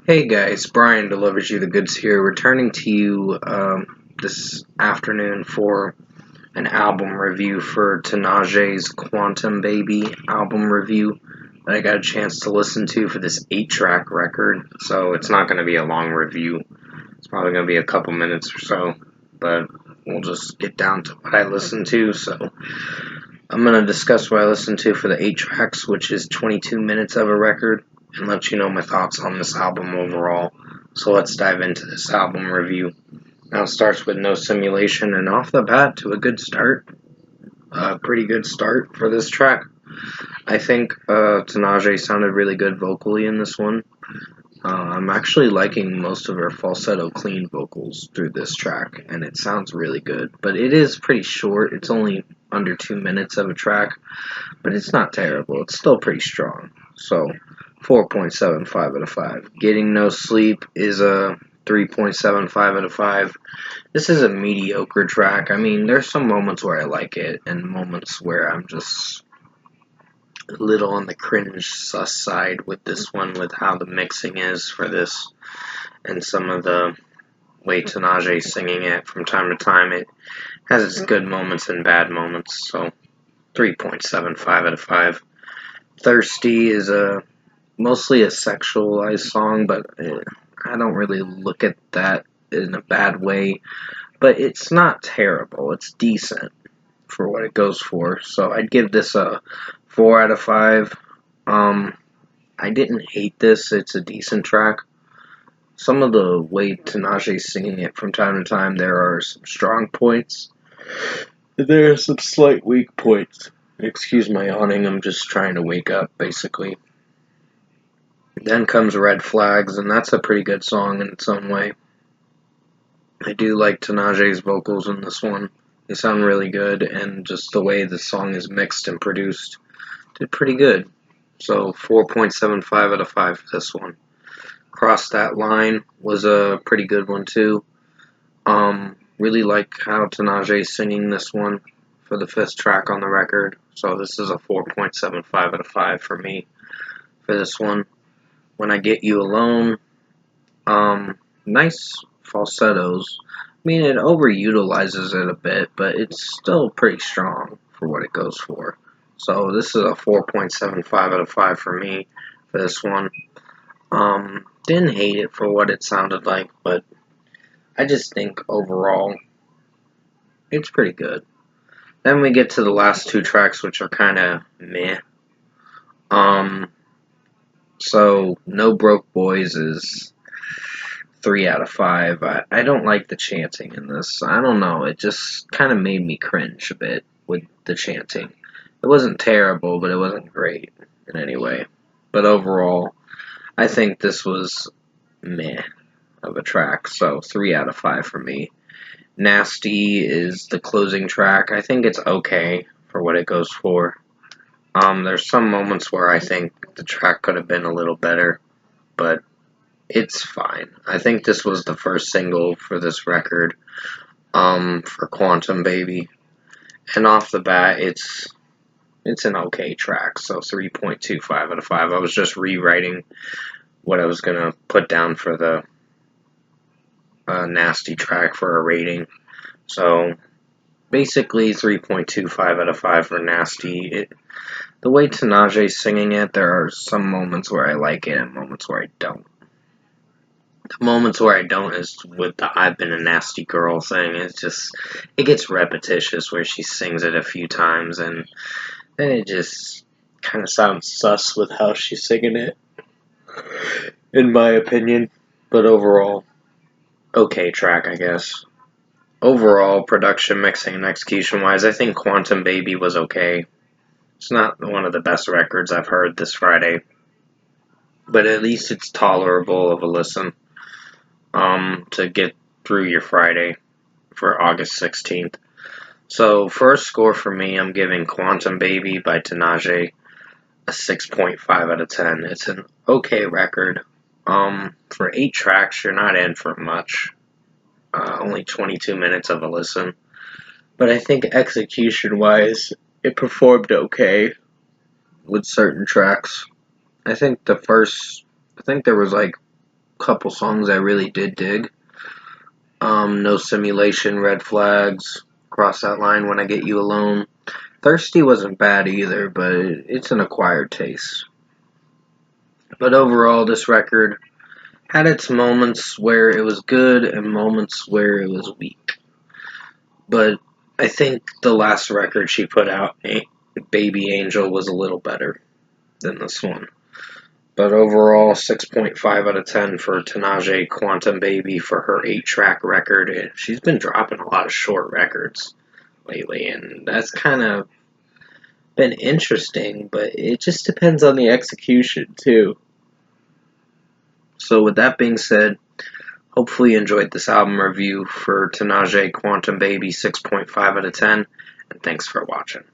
Hey guys, Brian delivers you the goods here, returning to you this afternoon for an album review for Tinashe's Quantum Baby album review that I got a chance to listen to for this 8-track record. So it's not going to be a long review. It's probably going to be a couple minutes or so, but we'll just get down to what I listened to. So I'm going to discuss what I listened to for the 8 tracks, which is 22 minutes of a record, and let you know my thoughts on this album overall. So let's dive into this album review. Now it starts with No Simulation, and off the bat to a good start. A pretty good start for this track. I think Tinashe sounded really good vocally in this one. I'm actually liking most of her falsetto clean vocals through this track, and it sounds really good. But it is pretty short. It's only under 2 minutes of a track, but it's not terrible. It's still pretty strong. So 4.75 out of 5. Getting No Sleep is a 3.75 out of 5. This is a mediocre track. I mean, there's some moments where I like it, and moments where I'm just a little on the cringe sus side with this one, with how the mixing is for this, and some of the way Tinashe singing it from time to time. It has its good moments and bad moments, so 3.75 out of 5. Thirsty is mostly a sexualized song, but I don't really look at that in a bad way. But it's not terrible. It's decent for what it goes for. So I'd give this a 4 out of 5. I didn't hate this. It's a decent track. Some of the way Tinashe's singing it from time to time, there are some strong points. There are some slight weak points. Excuse my yawning, I'm just trying to wake up, basically. Then comes Red Flags, and that's a pretty good song in its own way. I do like Tinashe's vocals in this one. They sound really good, and just the way the song is mixed and produced did pretty good. So 4.75 out of 5 for this one. Cross That Line was a pretty good one too. Really like how Tinashe's singing this one for the 5th track on the record. So this is a 4.75 out of 5 for me for this one. When I Get You Alone, nice falsettos. I mean, it overutilizes it a bit, but it's still pretty strong for what it goes for. So this is a 4.75 out of 5 for me for this one. Didn't hate it for what it sounded like, but I just think overall it's pretty good. Then we get to the last 2 tracks, which are kind of meh. Um, so No Broke Boys is 3 out of 5. I don't like the chanting in this. I don't know. It just kind of made me cringe a bit with the chanting. It wasn't terrible, but it wasn't great in any way. But overall, I think this was meh of a track. So 3 out of 5 for me. Nasty is the closing track. I think it's okay for what it goes for. There's some moments where I think the track could have been a little better, but it's fine. I think this was the first single for this record, for Quantum Baby. And off the bat, it's an okay track, so 3.25 out of 5. I was just rewriting what I was gonna put down for the nasty track for a rating. So basically 3.25 out of 5 for nasty. The way Tinashe's singing it, there are some moments where I like it and moments where I don't. The moments where I don't is with the I've been a nasty girl thing. It gets repetitious where she sings it a few times, and then it just kind of sounds sus with how she's singing it, in my opinion. But overall, okay track, I guess. Overall, production, mixing, and execution wise, I think Quantum Baby was okay. It's not one of the best records I've heard this Friday, but at least it's tolerable of a listen, to get through your Friday for August 16th. So, first score for me, I'm giving Quantum Baby by Tinashe a 6.5 out of 10. It's an okay record. For 8 tracks, you're not in for much. Only 22 minutes of a listen. But I think execution-wise, it performed okay with certain tracks. I think there was like couple songs I really did dig. No Simulation, Red Flags, Cross That Line When I Get You Alone. Thirsty wasn't bad either, but it's an acquired taste. But overall, this record had its moments where it was good and moments where it was weak. But I think the last record she put out, Baby Angel, was a little better than this one. But overall, 6.5 out of 10 for Tinashe Quantum Baby for her 8-track record. She's been dropping a lot of short records lately, and that's kind of been interesting, but it just depends on the execution, too. So with that being said, hopefully you enjoyed this album review for Tinashe Quantum Baby 6.5 out of 10, and thanks for watching.